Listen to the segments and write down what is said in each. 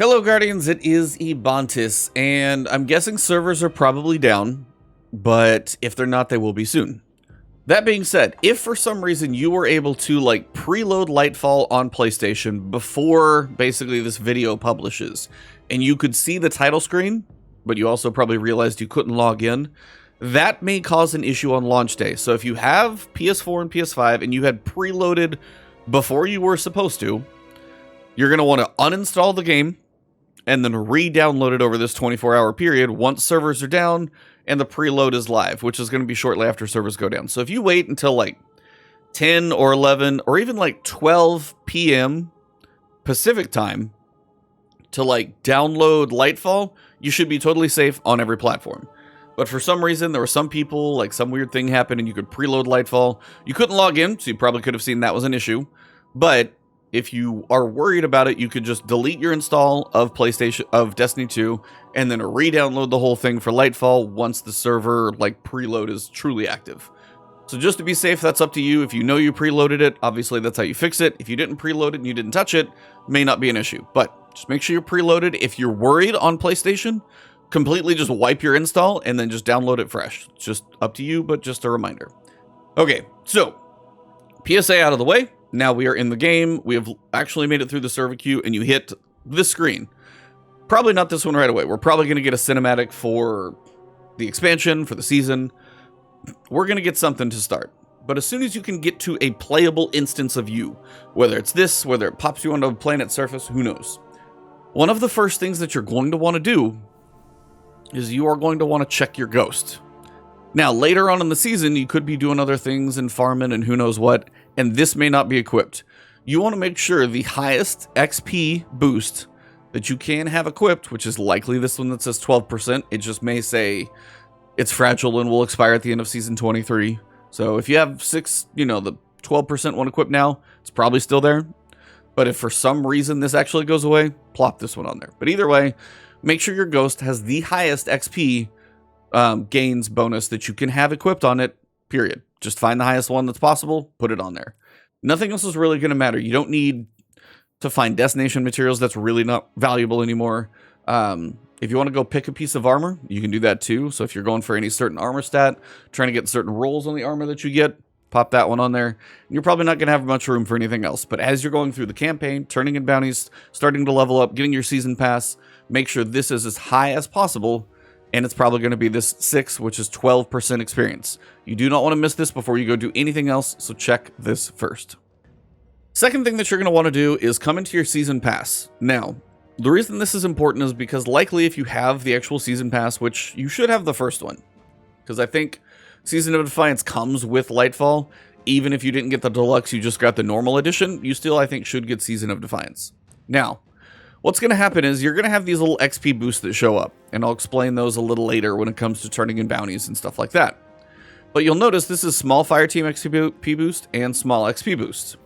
Hello Guardians, it is Ebontis, and I'm guessing servers are probably down, but if they're not, they will be soon. That being said, if for some reason you were able to preload Lightfall on PlayStation before basically this video publishes, and you could see the title screen, but you also probably realized you couldn't log in, that may cause an issue on launch day. So if you have PS4 and PS5 and you had preloaded before you were supposed to, you're going to want to uninstall the game and then re-download it over this 24-hour period once servers are down and the preload is live, which is going to be shortly after servers go down. So if you wait until 10 or 11 or even 12 p.m. Pacific time to download Lightfall, you should be totally safe on every platform. But for some reason, there were some people, some weird thing happened and you could preload Lightfall. You couldn't log in, so you probably could have seen that was an issue. But if you are worried about it, you could just delete your install of Destiny 2 and then re-download the whole thing for Lightfall once the server preload is truly active. So just to be safe, that's up to you. If you know you preloaded it, obviously that's how you fix it. If you didn't preload it and you didn't touch it, may not be an issue. But just make sure you're preloaded. If you're worried on PlayStation, completely just wipe your install and then just download it fresh. It's just up to you, but just a reminder. Okay, so PSA out of the way. Now we are in the game. We have actually made it through the server queue, and you hit this screen. Probably not this one right away. We're probably going to get a cinematic for the expansion, for the season. We're going to get something to start. But as soon as you can get to a playable instance of you, whether it's this, whether it pops you onto a planet's surface, who knows? One of the first things that you're going to want to do is you are going to want to check your ghost. Now, later on in the season, you could be doing other things and farming and who knows what, and this may not be equipped. You want to make sure the highest XP boost that you can have equipped, which is likely this one that says 12%, it just may say it's fragile and will expire at the end of Season 23. So if you have the 12% one equipped now, it's probably still there. But if for some reason this actually goes away, plop this one on there. But either way, make sure your ghost has the highest XP gains bonus that you can have equipped on it, period. Just find the highest one that's possible, put it on there. Nothing else is really going to matter. You don't need to find destination materials. That's really not valuable anymore. If you want to go pick a piece of armor, you can do that too. So if you're going for any certain armor stat, trying to get certain rolls on the armor that you get, pop that one on there. You're probably not going to have much room for anything else. But as you're going through the campaign, turning in bounties, starting to level up, getting your season pass, make sure this is as high as possible. And it's probably going to be this 6, which is 12% experience. You do not want to miss this before you go do anything else, so check this first. Second thing that you're going to want to do is come into your season pass. Now, the reason this is important is because likely if you have the actual season pass, which you should have the first one, because I think Season of Defiance comes with Lightfall. Even if you didn't get the deluxe, you just got the normal edition, you still, I think, should get Season of Defiance. Now, what's going to happen is you're going to have these little XP boosts that show up, and I'll explain those a little later when it comes to turning in bounties and stuff like that. But you'll notice this is small fire team XP boost and small XP boost.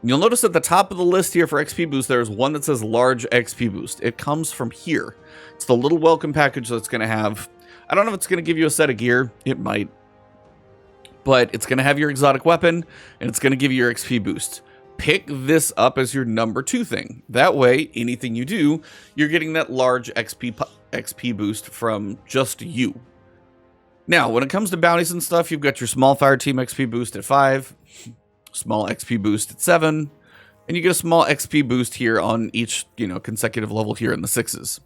You'll notice at the top of the list here for XP boost, there's one that says large XP boost. It comes from here. It's the little welcome package that's going to have, I don't know if it's going to give you a set of gear. It might. But it's going to have your exotic weapon, and it's going to give you your XP boost. Pick this up as your number 2 thing. That way, anything you do, you're getting that large XP boost from just you. Now, when it comes to bounties and stuff, you've got your small fire team XP boost at 5, small XP boost at 7, and you get a small XP boost here on each, consecutive level here in the 6s.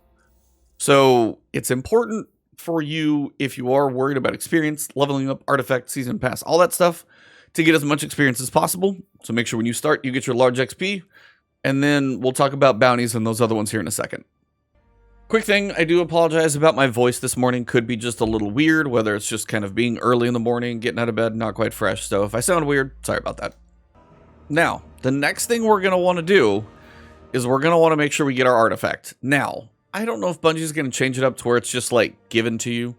So it's important for you, if you are worried about experience, leveling up, artifact, season pass, all that stuff, to get as much experience as possible. So make sure when you start, you get your large XP, and then we'll talk about bounties and those other ones here in a second. Quick thing, I do apologize about my voice this morning. Could be just a little weird, whether it's just kind of being early in the morning, getting out of bed, not quite fresh. So if I sound weird, sorry about that. Now, the next thing we're going to want to do is we're going to want to make sure we get our artifact. Now, I don't know if Bungie's going to change it up to where it's just given to you.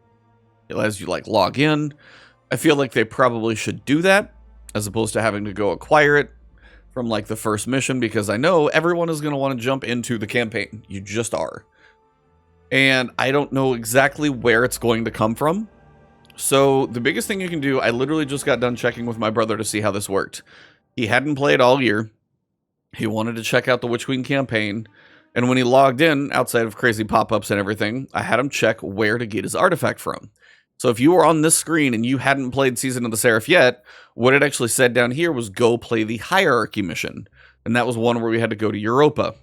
It lets you log in. I feel like they probably should do that, as opposed to having to go acquire it from the first mission, because I know everyone is going to want to jump into the campaign. You just are. And I don't know exactly where it's going to come from. So the biggest thing you can do, I literally just got done checking with my brother to see how this worked. He hadn't played all year. He wanted to check out the Witch Queen campaign. And when he logged in, outside of crazy pop-ups and everything, I had him check where to get his artifact from. So if you were on this screen and you hadn't played Season of the Seraph yet, what it actually said down here was go play the Hierarchy mission. And that was one where we had to go to Europa.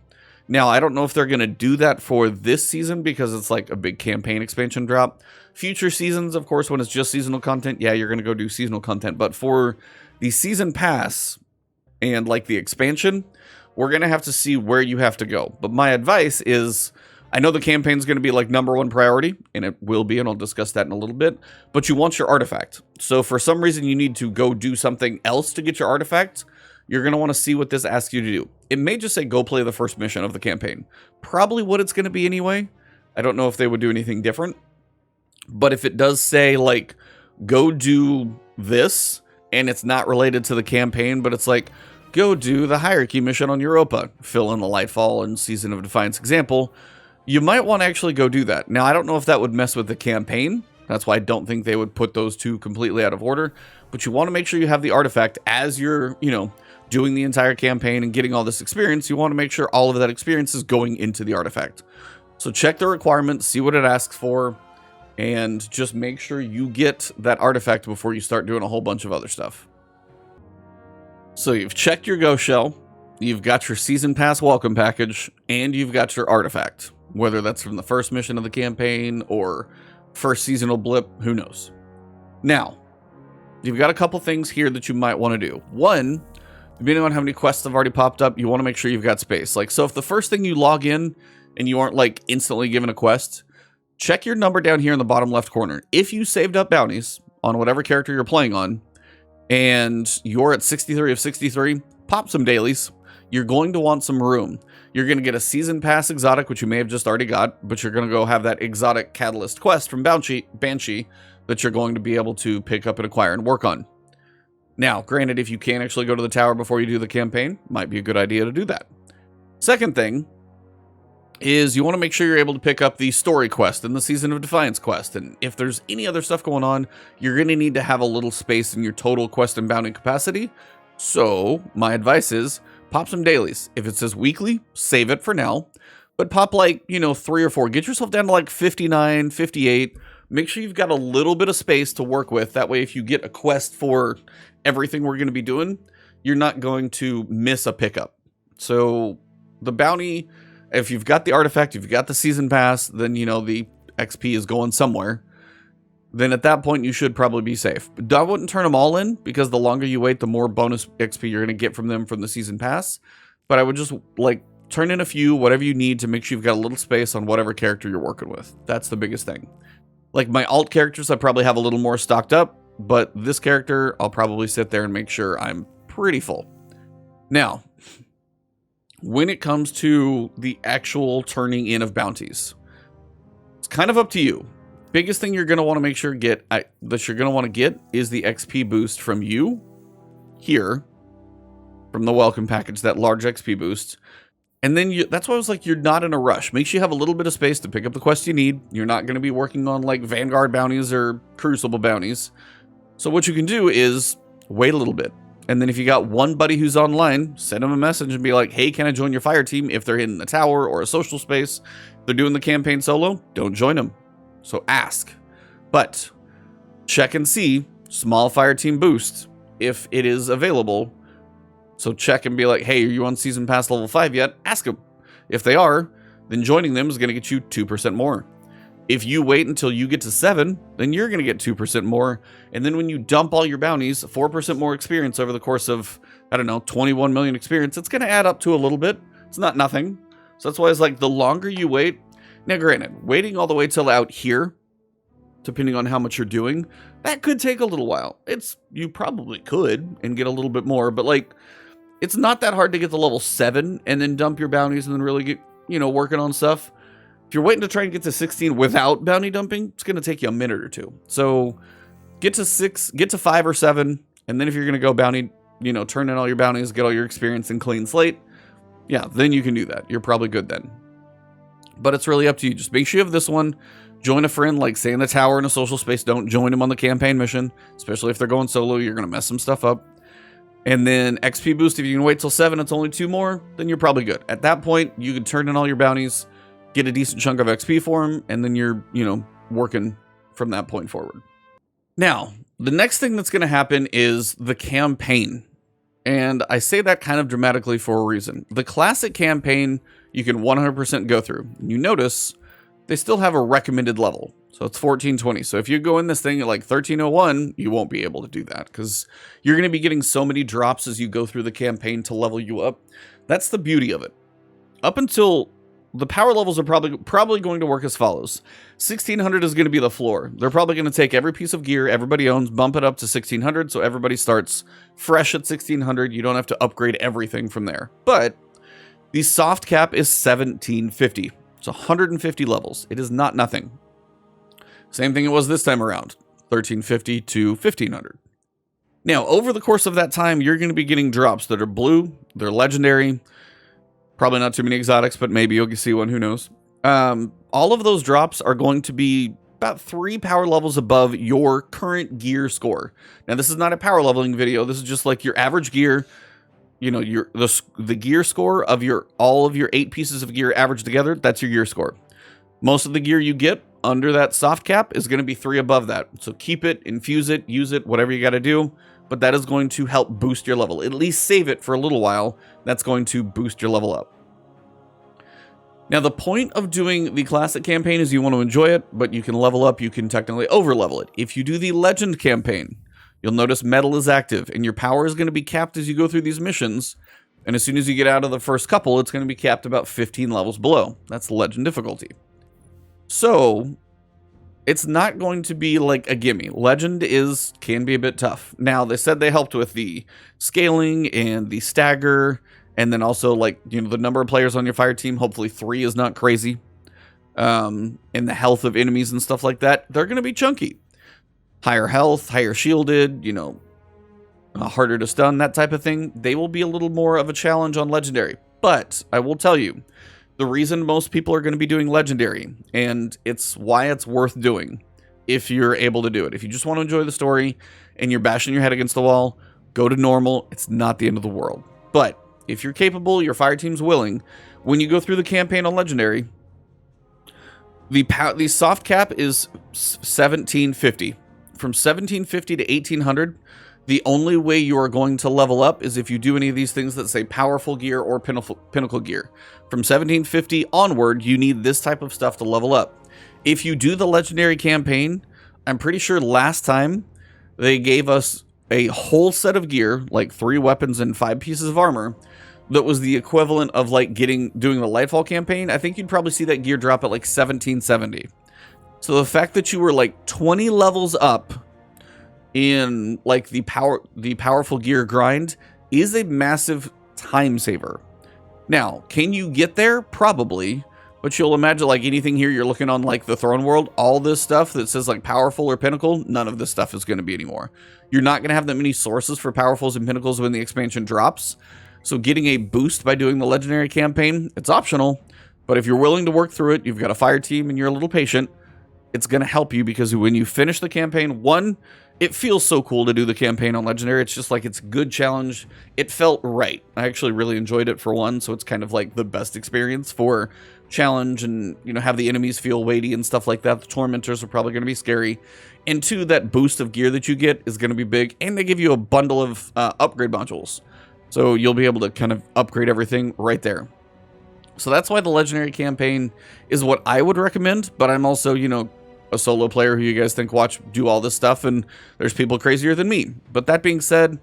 Now, I don't know if they're going to do that for this season because it's like a big campaign expansion drop. Future seasons, of course, when it's just seasonal content, yeah, you're going to go do seasonal content. But for the season pass and like the expansion, we're going to have to see where you have to go. But my advice is, I know the campaign's going to be like #1 priority, and it will be, and I'll discuss that in a little bit, but you want your artifact. So for some reason you need to go do something else to get your artifact, you're going to want to see what this asks you to do. It may just say go play the first mission of the campaign. Probably what it's going to be anyway. I don't know if they would do anything different. But if it does say, like, go do this, and it's not related to the campaign, but it's like, go do the Hierarchy mission on Europa, fill in the Lightfall and Season of Defiance example, you might want to actually go do that. Now, I don't know if that would mess with the campaign. That's why I don't think they would put those two completely out of order. But you want to make sure you have the artifact as you're, doing the entire campaign and getting all this experience. You want to make sure all of that experience is going into the artifact. So check the requirements, see what it asks for, and just make sure you get that artifact before you start doing a whole bunch of other stuff. So you've checked your Ghost Shell, you've got your Season Pass welcome package, and you've got your artifact. Whether that's from the first mission of the campaign or first seasonal blip, who knows. Now, you've got a couple things here that you might want to do. One, depending on how many quests have already popped up, you want to make sure you've got space. Like, so if the first thing you log in and you aren't like instantly given a quest, check your number down here in the bottom left corner. If you saved up bounties on whatever character you're playing on and you're at 63 of 63, pop some dailies. You're going to want some room. You're going to get a Season Pass exotic, which you may have just already got, but you're going to go have that exotic Catalyst quest from Banshee that you're going to be able to pick up and acquire and work on. Now, granted, if you can't actually go to the tower before you do the campaign, might be a good idea to do that. Second thing is you want to make sure you're able to pick up the story quest and the Season of Defiance quest. And if there's any other stuff going on, you're going to need to have a little space in your total quest and bounty capacity. So my advice is pop some dailies. If it says weekly, save it for now. But pop like, 3 or 4. Get yourself down to like 59, 58. Make sure you've got a little bit of space to work with. That way, if you get a quest for everything we're going to be doing, you're not going to miss a pickup. So the bounty, if you've got the artifact, if you've got the season pass, then the XP is going somewhere. Then at that point you should probably be safe. But I wouldn't turn them all in, because the longer you wait, the more bonus XP you're going to get from them from the season pass. But I would just turn in a few, whatever you need, to make sure you've got a little space on whatever character you're working with. That's the biggest thing. Like my alt characters, I probably have a little more stocked up, but this character, I'll probably sit there and make sure I'm pretty full. Now, when it comes to the actual turning in of bounties, it's kind of up to you. Biggest thing you're going to want to make sure that you're going to want to get is the XP boost from you here, from the welcome package, that large XP boost. And then that's why I was like, you're not in a rush. Make sure you have a little bit of space to pick up the quests you need. You're not going to be working on like Vanguard bounties or Crucible bounties. So what you can do is wait a little bit. And then if you got one buddy who's online, send them a message and be like, hey, can I join your fire team? If they're in the tower or a social space, they're doing the campaign solo, don't join them. So ask. But check and see small fire team boost if it is available. So check and be like, hey, are you on season pass level 5 yet? Ask them. If they are, then joining them is going to get you 2% more. If you wait until you get to 7, then you're going to get 2% more. And then when you dump all your bounties, 4% more experience over the course of, 21 million experience, it's going to add up to a little bit. It's not nothing. So that's why it's like the longer you wait. Now, granted, waiting all the way till out here, depending on how much you're doing, that could take a little while. You probably could and get a little bit more, but it's not that hard to get to level 7 and then dump your bounties and then really get, working on stuff. If you're waiting to try and get to 16 without bounty dumping, it's going to take you a minute or two. So get to 5 or 7, and then if you're going to go bounty, turn in all your bounties, get all your experience and clean slate, yeah, then you can do that. You're probably good then. But it's really up to you. Just make sure you have this one. Join a friend, like say in the tower in a social space. Don't join them on the campaign mission, especially if they're going solo. You're going to mess some stuff up. And then XP Boost, if you can wait till 7, it's only 2 more, then you're probably good. At that point, you can turn in all your bounties, get a decent chunk of XP for them, and then you're, working from that point forward. Now, the next thing that's going to happen is the campaign. And I say that kind of dramatically for a reason. The classic campaign, you can 100% go through. You notice they still have a recommended level. So it's 1420. So if you go in this thing at like 1301, you won't be able to do that because you're going to be getting so many drops as you go through the campaign to level you up. That's the beauty of it. Up until the power levels are probably going to work as follows. 1600 is going to be the floor. They're probably going to take every piece of gear everybody owns, bump it up to 1600, so everybody starts fresh at 1600. You don't have to upgrade everything from there. But the soft cap is 1750. It's 150 levels. It is not nothing. Same thing it was this time around, 1350 to 1500. Now, over the course of that time, you're going to be getting drops that are blue, they're legendary, probably not too many exotics, but maybe you'll see one, who knows. All of those drops are going to be about 3 power levels above your current gear score. Now, this is not a power leveling video. This is just like your average gear, the gear score of all of your 8 pieces of gear averaged together. That's your gear score. Most of the gear you get under that soft cap is going to be 3 above that. So keep it, infuse it, use it, whatever you got to do. But that is going to help boost your level. At least save it for a little while. That's going to boost your level up. Now, the point of doing the classic campaign is you want to enjoy it, but you can level up. You can technically over-level it. If you do the legend campaign, you'll notice metal is active, and your power is going to be capped as you go through these missions. And as soon as you get out of the first couple, it's going to be capped about 15 levels below. That's the legend difficulty. So it's not going to be like a gimme. Legend can be a bit tough. Now, they said they helped with the scaling and the stagger, and then also the number of players on your fire team. Hopefully 3 is not crazy. And the health of enemies and stuff like that, they're going to be chunky. Higher health, higher shielded, harder to stun, that type of thing. They will be a little more of a challenge on legendary. But I will tell you, the reason most people are going to be doing legendary, and it's why it's worth doing if you're able to do it. If you just want to enjoy the story and you're bashing your head against the wall, go to normal. It's not the end of the world. But if you're capable, your fire team's willing, when you go through the campaign on legendary, the soft cap is 1750. From 1750 to 1800, the only way you are going to level up is if you do any of these things that say powerful gear or pinnacle gear. From 1750 onward, you need this type of stuff to level up. If you do the legendary campaign, I'm pretty sure last time they gave us a whole set of gear, like 3 weapons and 5 pieces of armor, that was the equivalent of doing the Lightfall campaign. I think you'd probably see that gear drop at 1770. So the fact that you were 20 levels up in the powerful gear grind is a massive time saver. Now, can you get there? Probably, but you'll imagine anything here, you're looking on the throne world, all this stuff that says powerful or pinnacle, none of this stuff is going to be anymore. You're not going to have that many sources for powerfuls and pinnacles when the expansion drops. So getting a boost by doing the legendary campaign, it's optional, but if you're willing to work through it, you've got a fire team and you're a little patient, it's going to help you because when you finish the campaign, it feels so cool to do the campaign on legendary. It's just it's a good challenge. It felt right. I actually really enjoyed it for one, so it's kind of the best experience for challenge and, have the enemies feel weighty and stuff like that. The tormentors are probably going to be scary. And 2, that boost of gear that you get is going to be big, and they give you a bundle of upgrade modules. So you'll be able to kind of upgrade everything right there. So that's why the legendary campaign is what I would recommend, but I'm also, a solo player who you guys think do all this stuff, and there's people crazier than me. But that being said,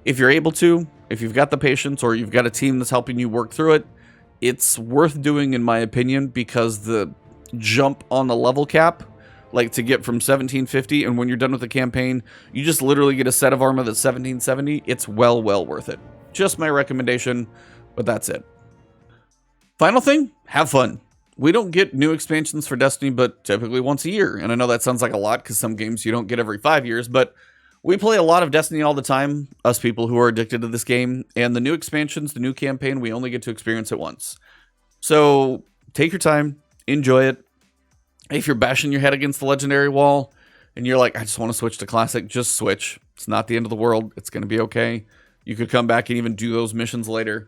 if you're able to, if you've got the patience or you've got a team that's helping you work through it, it's worth doing in my opinion, because the jump on the level cap, to get from 1750, and when you're done with the campaign, you just literally get a set of armor that's 1770. It's well worth it. Just my recommendation, but that's it. Final thing, have fun. We don't get new expansions for Destiny, but typically once a year. And I know that sounds like a lot because some games you don't get every 5 years, but we play a lot of Destiny all the time, us people who are addicted to this game. And the new expansions, the new campaign, we only get to experience it once. So take your time, enjoy it. If you're bashing your head against the legendary wall and you're I just want to switch to classic, just switch. It's not the end of the world. It's going to be okay. You could come back and even do those missions later.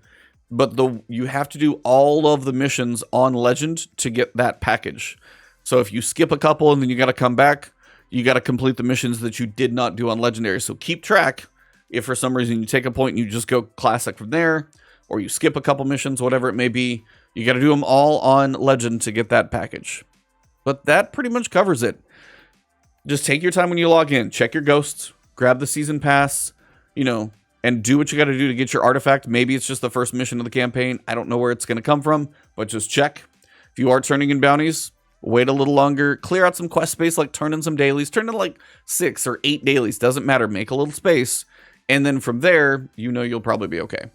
But you have to do all of the missions on Legend to get that package. So if you skip a couple and then you got to come back, you got to complete the missions that you did not do on Legendary. So keep track. If for some reason you take a point and you just go Classic from there, or you skip a couple missions, whatever it may be, you got to do them all on Legend to get that package. But that pretty much covers it. Just take your time when you log in. Check your ghosts. Grab the season pass. You know, and do what you got to do to get your artifact. Maybe it's just the first mission of the campaign. I don't know where it's going to come from, but just check. If you are turning in bounties, wait a little longer. Clear out some quest space, like turn in some dailies. Turn in like 6 or 8 dailies. Doesn't matter. Make a little space. And then from there, you know you'll probably be okay.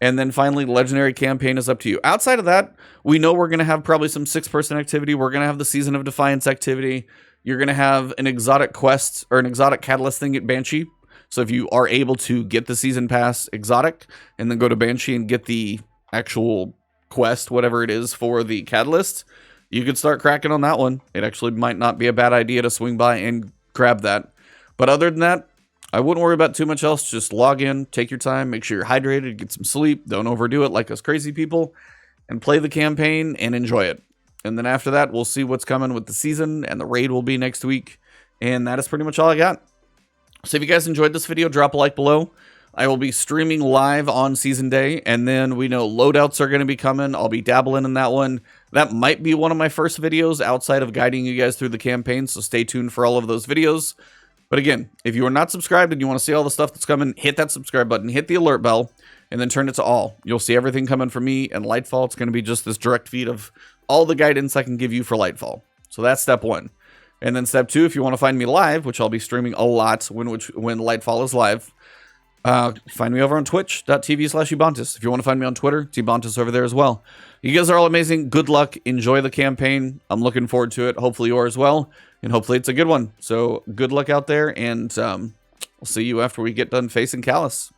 And then finally, the Legendary campaign is up to you. Outside of that, we know we're going to have probably some 6-person activity. We're going to have the Season of Defiance activity. You're going to have an exotic quest or an exotic catalyst thing at Banshee. So if you are able to get the season pass exotic and then go to Banshee and get the actual quest, whatever it is for the catalyst, you could start cracking on that one. It actually might not be a bad idea to swing by and grab that. But other than that, I wouldn't worry about too much else. Just log in, take your time, make sure you're hydrated, get some sleep, don't overdo it like us crazy people, and play the campaign and enjoy it. And then after that, we'll see what's coming with the season, and the raid will be next week. And that is pretty much all I got. So if you guys enjoyed this video, drop a like below. I will be streaming live on season day, and then we know loadouts are going to be coming. I'll be dabbling in that one. That might be one of my first videos outside of guiding you guys through the campaign, so stay tuned for all of those videos. But again, if you are not subscribed and you want to see all the stuff that's coming, hit that subscribe button, hit the alert bell, and then turn it to all. You'll see everything coming from me and Lightfall. It's going to be just this direct feed of all the guidance I can give you for Lightfall. So that's step 1. And then step 2, if you want to find me live, which I'll be streaming a lot when Lightfall is live, find me over on twitch.tv/Ebontis. If you want to find me on Twitter, it's Ebontis over there as well. You guys are all amazing. Good luck. Enjoy the campaign. I'm looking forward to it. Hopefully you are as well. And hopefully it's a good one. So good luck out there. And we'll see you after we get done facing Callus.